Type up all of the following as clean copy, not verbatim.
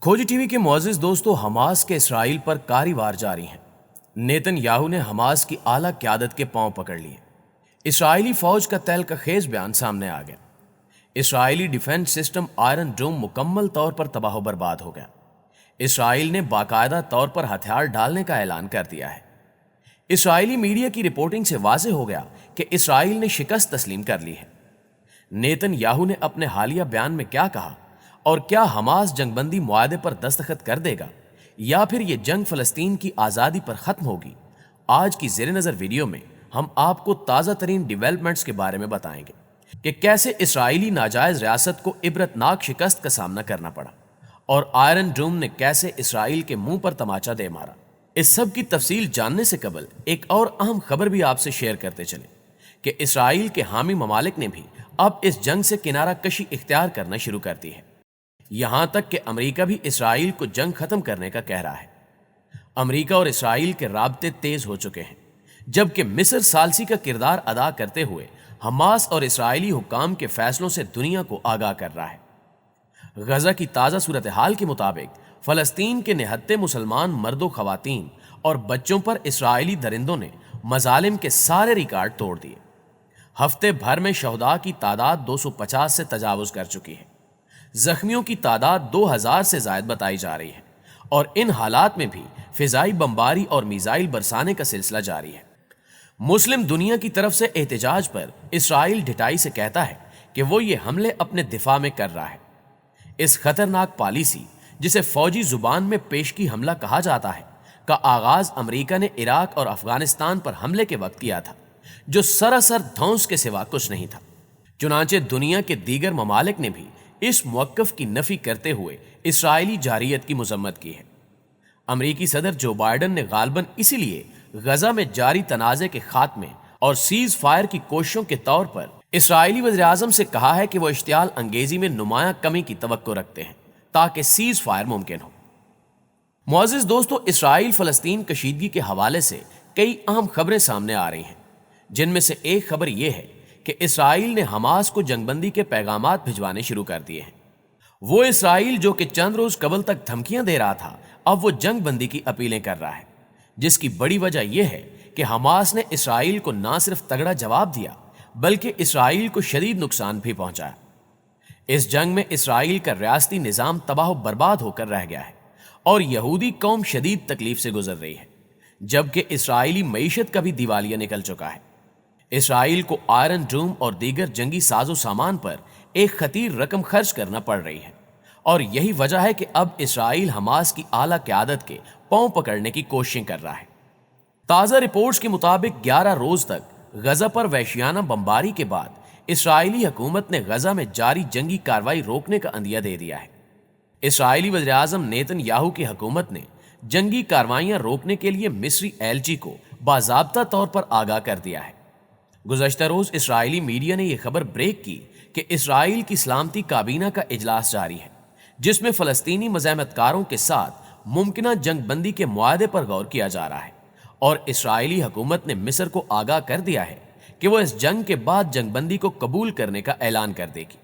کھوجی T V کے معزز دوستو، حماس کے اسرائیل پر کاری وار جاری ہیں۔ نیتن یاہو نے حماس کی اعلیٰ قیادت کے پاؤں پکڑ لیے۔ اسرائیلی فوج کا تہلکہ خیز بیان سامنے آ گیا۔ اسرائیلی ڈیفنس سسٹم آئرن ڈوم مکمل طور پر تباہ و برباد ہو گیا۔ اسرائیل نے باقاعدہ طور پر ہتھیار ڈالنے کا اعلان کر دیا ہے۔ اسرائیلی میڈیا کی رپورٹنگ سے واضح ہو گیا کہ اسرائیل نے شکست تسلیم کر لی ہے۔ نیتن یاہو نے اپنے حالیہ بیان میں کیا کہا، اور کیا حماس جنگ بندی معاہدے پر دستخط کر دے گا یا پھر یہ جنگ فلسطین کی آزادی پر ختم ہوگی؟ آج کی زیر نظر ویڈیو میں ہم آپ کو تازہ ترین ڈیولپمنٹس کے بارے میں بتائیں گے کہ کیسے اسرائیلی ناجائز ریاست کو عبرتناک شکست کا سامنا کرنا پڑا اور آئرن ڈوم نے کیسے اسرائیل کے منہ پر تماچا دے مارا۔ اس سب کی تفصیل جاننے سے قبل ایک اور اہم خبر بھی آپ سے شیئر کرتے چلیں کہ اسرائیل کے حامی ممالک نے بھی اب اس جنگ سے کنارہ کشی اختیار کرنا شروع کر دی ہے۔ یہاں تک کہ امریکہ بھی اسرائیل کو جنگ ختم کرنے کا کہہ رہا ہے۔ امریکہ اور اسرائیل کے رابطے تیز ہو چکے ہیں، جبکہ مصر ثالثی کا کردار ادا کرتے ہوئے حماس اور اسرائیلی حکام کے فیصلوں سے دنیا کو آگاہ کر رہا ہے۔ غزہ کی تازہ صورتحال کے مطابق فلسطین کے نہتے مسلمان مرد و خواتین اور بچوں پر اسرائیلی درندوں نے مظالم کے سارے ریکارڈ توڑ دیے۔ ہفتے بھر میں شہداء کی تعداد 250 سے تجاوز کر چکی ہے۔ زخمیوں کی تعداد 2000 سے زائد بتائی جا رہی ہے، اور ان حالات میں بھی فضائی بمباری اور میزائل برسانے کا سلسلہ جاری ہے۔ مسلم دنیا کی طرف سے احتجاج پر اسرائیل ڈٹائی سے کہتا ہے کہ وہ یہ حملے اپنے دفاع میں کر رہا ہے۔ اس خطرناک پالیسی، جسے فوجی زبان میں پیشگی حملہ کہا جاتا ہے، کا آغاز امریکہ نے عراق اور افغانستان پر حملے کے وقت کیا تھا، جو سراسر دھونس کے سوا کچھ نہیں تھا۔ چنانچہ دنیا کے دیگر ممالک نے بھی اس موقف کی نفی کرتے ہوئے اسرائیلی جارحیت کی مذمت کی ہے۔ امریکی صدر جو بائیڈن نے غالباً اسی لیے غزہ میں جاری تنازع کے خاتمے اور سیز فائر کی کوششوں کے طور پر اسرائیلی وزیر اعظم سے کہا ہے کہ وہ اشتعال انگیزی میں نمایاں کمی کی توقع رکھتے ہیں تاکہ سیز فائر ممکن ہو۔ معزز دوستو، اسرائیل فلسطین کشیدگی کے حوالے سے کئی اہم خبریں سامنے آ رہی ہیں، جن میں سے ایک خبر یہ ہے کہ اسرائیل نے حماس کو جنگ بندی کے پیغامات بھجوانے شروع کر دیے ہیں۔ وہ اسرائیل جو کہ چند روز قبل تک دھمکیاں دے رہا تھا، اب وہ جنگ بندی کی اپیلیں کر رہا ہے، جس کی بڑی وجہ یہ ہے کہ حماس نے اسرائیل کو نہ صرف تگڑا جواب دیا بلکہ اسرائیل کو شدید نقصان بھی پہنچایا۔ اس جنگ میں اسرائیل کا ریاستی نظام تباہ و برباد ہو کر رہ گیا ہے اور یہودی قوم شدید تکلیف سے گزر رہی ہے، جبکہ اسرائیلی معیشت کا بھی دیوالیہ نکل چکا ہے۔ اسرائیل کو آئرن ڈوم اور دیگر جنگی ساز و سامان پر ایک خطیر رقم خرچ کرنا پڑ رہی ہے، اور یہی وجہ ہے کہ اب اسرائیل حماس کی اعلیٰ قیادت کے پاؤں پکڑنے کی کوششیں کر رہا ہے۔ تازہ رپورٹس کے مطابق 11 روز تک غزہ پر وحشیانہ بمباری کے بعد اسرائیلی حکومت نے غزہ میں جاری جنگی کارروائی روکنے کا عندیہ دے دیا ہے۔ اسرائیلی وزیر اعظم نیتن یاہو کی حکومت نے جنگی کارروائیاں روکنے کے لیے مصری ایلچی کو باضابطہ طور پر آگاہ کر دیا ہے۔ گزشتہ روز اسرائیلی میڈیا نے یہ خبر بریک کی کہ اسرائیل کی سلامتی کابینہ کا اجلاس جاری ہے، جس میں فلسطینی مزاحمت کاروں کے ساتھ ممکنہ جنگ بندی کے معاہدے پر غور کیا جا رہا ہے، اور اسرائیلی حکومت نے مصر کو آگاہ کر دیا ہے کہ وہ اس جنگ کے بعد جنگ بندی کو قبول کرنے کا اعلان کر دے گی۔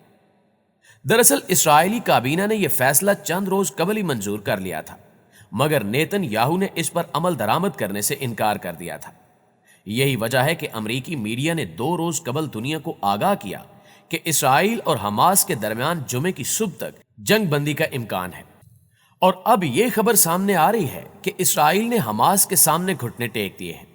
دراصل اسرائیلی کابینہ نے یہ فیصلہ چند روز قبل ہی منظور کر لیا تھا، مگر نیتن یاہو نے اس پر عمل درآمد کرنے سے انکار کر دیا تھا۔ یہی وجہ ہے کہ امریکی میڈیا نے 2 روز قبل دنیا کو آگاہ کیا کہ اسرائیل اور حماس کے درمیان جمعے کی صبح تک جنگ بندی کا امکان ہے، اور اب یہ خبر سامنے آ رہی ہے کہ اسرائیل نے حماس کے سامنے گھٹنے ٹیک دیے ہیں۔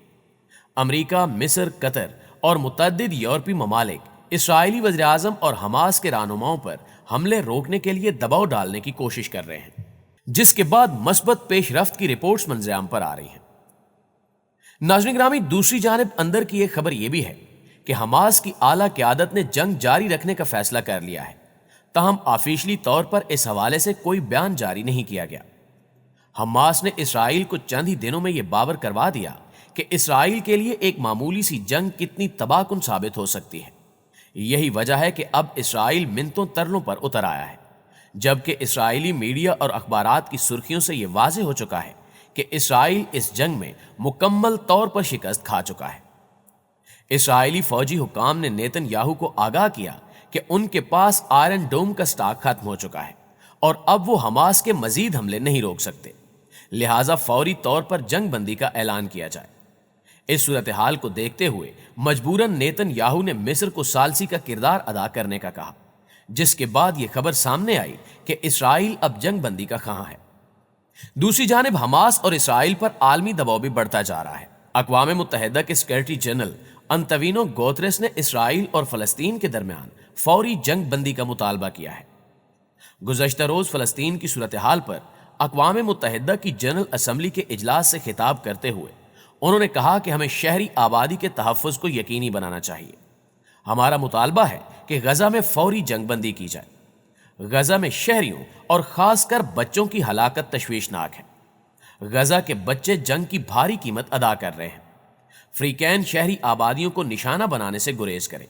امریکہ، مصر، قطر اور متعدد یورپی ممالک اسرائیلی وزیر اعظم اور حماس کے رہنماؤں پر حملے روکنے کے لیے دباؤ ڈالنے کی کوشش کر رہے ہیں، جس کے بعد مثبت پیش رفت کی رپورٹس منظر عام پر آ رہی ہیں۔ ناظرین گرامی، دوسری جانب اندر کی ایک خبر یہ بھی ہے کہ حماس کی اعلیٰ قیادت نے جنگ جاری رکھنے کا فیصلہ کر لیا ہے، تاہم آفیشلی طور پر اس حوالے سے کوئی بیان جاری نہیں کیا گیا۔ حماس نے اسرائیل کو چند ہی دنوں میں یہ باور کروا دیا کہ اسرائیل کے لیے ایک معمولی سی جنگ کتنی تباہ کن ثابت ہو سکتی ہے۔ یہی وجہ ہے کہ اب اسرائیل منتوں ترلوں پر اتر آیا ہے، جبکہ اسرائیلی میڈیا اور اخبارات کی سرخیوں سے یہ واضح ہو چکا ہے کہ اسرائیل اس جنگ میں مکمل طور پر شکست کھا چکا ہے۔ اسرائیلی فوجی حکام نے نیتن یاہو کو آگاہ کیا کہ ان کے پاس آئرن ڈوم کا سٹاک ختم ہو چکا ہے اور اب وہ حماس کے مزید حملے نہیں روک سکتے، لہٰذا فوری طور پر جنگ بندی کا اعلان کیا جائے۔ اس صورتحال کو دیکھتے ہوئے مجبوراً نیتن یاہو نے مصر کو ثالثی کا کردار ادا کرنے کا کہا، جس کے بعد یہ خبر سامنے آئی کہ اسرائیل اب جنگ بندی کا خواہاں ہے۔ دوسری جانب حماس اور اسرائیل پر عالمی دباؤ بھی بڑھتا جا رہا ہے۔ اقوام متحدہ کے سیکریٹری جنرل انتونیو گوتریس نے اسرائیل اور فلسطین کے درمیان فوری جنگ بندی کا مطالبہ کیا ہے۔ گزشتہ روز فلسطین کی صورتحال پر اقوام متحدہ کی جنرل اسمبلی کے اجلاس سے خطاب کرتے ہوئے انہوں نے کہا کہ ہمیں شہری آبادی کے تحفظ کو یقینی بنانا چاہیے۔ ہمارا مطالبہ ہے کہ غزہ میں فوری جنگ بندی کی جائے۔ غزہ میں شہریوں اور خاص کر بچوں کی ہلاکت تشویشناک ہے۔ غزہ کے بچے جنگ کی بھاری قیمت ادا کر رہے ہیں۔ فریقین شہری آبادیوں کو نشانہ بنانے سے گریز کریں۔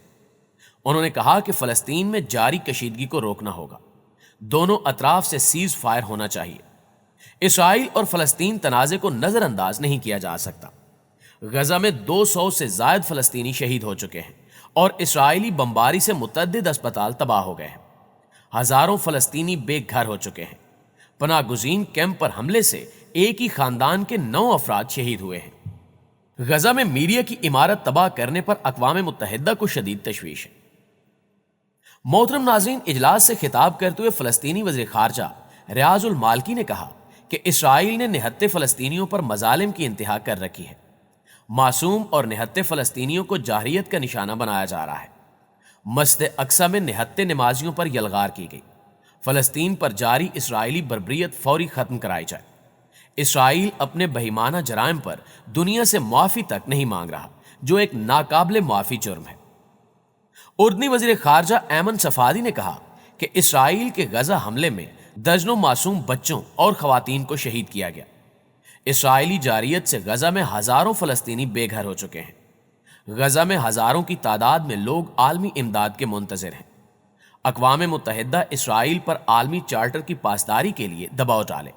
انہوں نے کہا کہ فلسطین میں جاری کشیدگی کو روکنا ہوگا۔ دونوں اطراف سے سیز فائر ہونا چاہیے۔ اسرائیل اور فلسطین تنازع کو نظر انداز نہیں کیا جا سکتا۔ غزہ میں 200 سے زائد فلسطینی شہید ہو چکے ہیں اور اسرائیلی بمباری سے متعدد اسپتال تباہ ہو گئے ہیں۔ ہزاروں فلسطینی بے گھر ہو چکے ہیں۔ پناہ گزین کیمپ پر حملے سے ایک ہی خاندان کے 9 افراد شہید ہوئے ہیں۔ غزہ میں میڈیا کی عمارت تباہ کرنے پر اقوام متحدہ کو شدید تشویش ہے۔ محترم ناظرین، اجلاس سے خطاب کرتے ہوئے فلسطینی وزیر خارجہ ریاض المالکی نے کہا کہ اسرائیل نے نہتے فلسطینیوں پر مظالم کی انتہا کر رکھی ہے۔ معصوم اور نہتے فلسطینیوں کو جارحیت کا نشانہ بنایا جا رہا ہے۔ مسجد اقصی میں نہتے نمازیوں پر یلغار کی گئی۔ فلسطین پر جاری اسرائیلی بربریت فوری ختم کرائی جائے۔ اسرائیل اپنے بہیمانہ جرائم پر دنیا سے معافی تک نہیں مانگ رہا، جو ایک ناقابل معافی جرم ہے۔ اردنی وزیر خارجہ ایمن صفادی نے کہا کہ اسرائیل کے غزہ حملے میں درجنوں معصوم بچوں اور خواتین کو شہید کیا گیا۔ اسرائیلی جارحیت سے غزہ میں ہزاروں فلسطینی بے گھر ہو چکے ہیں۔ غزہ میں ہزاروں کی تعداد میں لوگ عالمی امداد کے منتظر ہیں۔ اقوام متحدہ اسرائیل پر عالمی چارٹر کی پاسداری کے لیے دباؤ ڈالے۔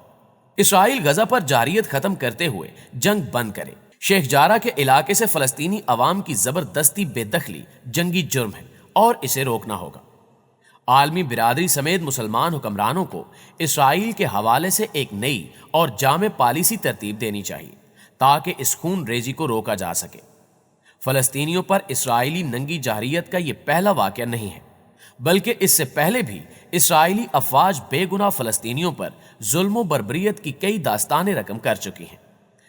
اسرائیل غزہ پر جارحیت ختم کرتے ہوئے جنگ بند کرے۔ شیخ جارح کے علاقے سے فلسطینی عوام کی زبردستی بے دخلی جنگی جرم ہے اور اسے روکنا ہوگا۔ عالمی برادری سمیت مسلمان حکمرانوں کو اسرائیل کے حوالے سے ایک نئی اور جامع پالیسی ترتیب دینی چاہیے تاکہ اس خون ریزی کو روکا جا سکے۔ فلسطینیوں پر اسرائیلی ننگی جارحیت کا یہ پہلا واقعہ نہیں ہے، بلکہ اس سے پہلے بھی اسرائیلی افواج بے گناہ فلسطینیوں پر ظلم و بربریت کی کئی داستانیں رقم کر چکی ہیں۔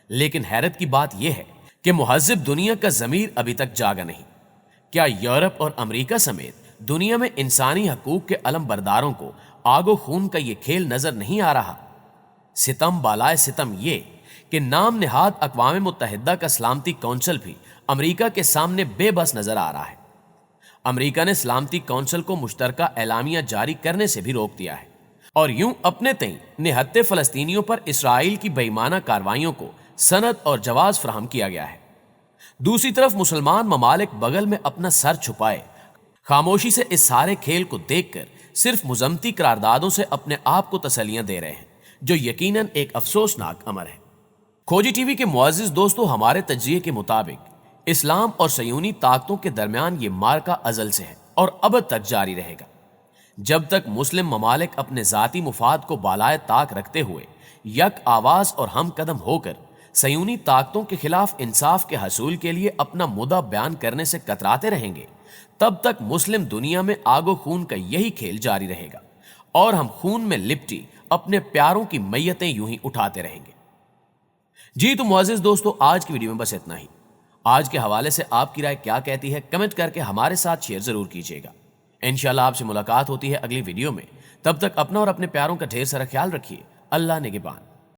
لیکن حیرت کی بات یہ ہے کہ مہذب دنیا کا ضمیر ابھی تک جاگا نہیں۔ کیا یورپ اور امریکہ سمیت دنیا میں انسانی حقوق کے علم برداروں کو آگ و خون کا یہ کھیل نظر نہیں آ رہا؟ ستم بالائے ستم یہ کہ نام نہاد اقوام متحدہ کا سلامتی کونسل بھی امریکہ کے سامنے بے بس نظر آ رہا ہے۔ امریکہ نے سلامتی کونسل کو مشترکہ اعلامیہ جاری کرنے سے بھی روک دیا ہے اور یوں اپنے تئیں نہتے فلسطینیوں پر اسرائیل کی بےایمانہ کارروائیوں کو سند اور جواز فراہم کیا گیا ہے۔ دوسری طرف مسلمان ممالک بغل میں اپنا سر چھپائے خاموشی سے اس سارے کھیل کو دیکھ کر صرف مذمتی قراردادوں سے اپنے آپ کو تسلیاں دے رہے ہیں، جو یقیناً ایک افسوسناک امر ہے۔ کھوجی ٹی وی کے معزز دوستو، ہمارے تجزیے کے مطابق اسلام اور صہیونی طاقتوں کے درمیان یہ معرکہ ازل سے ہے اور ابد تک جاری رہے گا۔ جب تک مسلم ممالک اپنے ذاتی مفاد کو بالائے طاق رکھتے ہوئے یک آواز اور ہم قدم ہو کر صہیونی طاقتوں کے خلاف انصاف کے حصول کے لیے اپنا مدعا بیان کرنے سے کتراتے رہیں گے، تب تک مسلم دنیا میں آگ و خون کا یہی کھیل جاری رہے گا اور ہم خون میں لپٹی اپنے پیاروں کی میتیں یوں ہی اٹھاتے رہیں گے۔ جی تو معزز دوستو، آج کی ویڈیو میں بس اتنا ہی۔ آج کے حوالے سے آپ کی رائے کیا کہتی ہے، کمنٹ کر کے ہمارے ساتھ شیئر ضرور کیجیے گا۔ انشاءاللہ آپ سے ملاقات ہوتی ہے اگلی ویڈیو میں۔ تب تک اپنا اور اپنے پیاروں کا ڈھیر سارا خیال رکھیے۔ اللہ نگہبان۔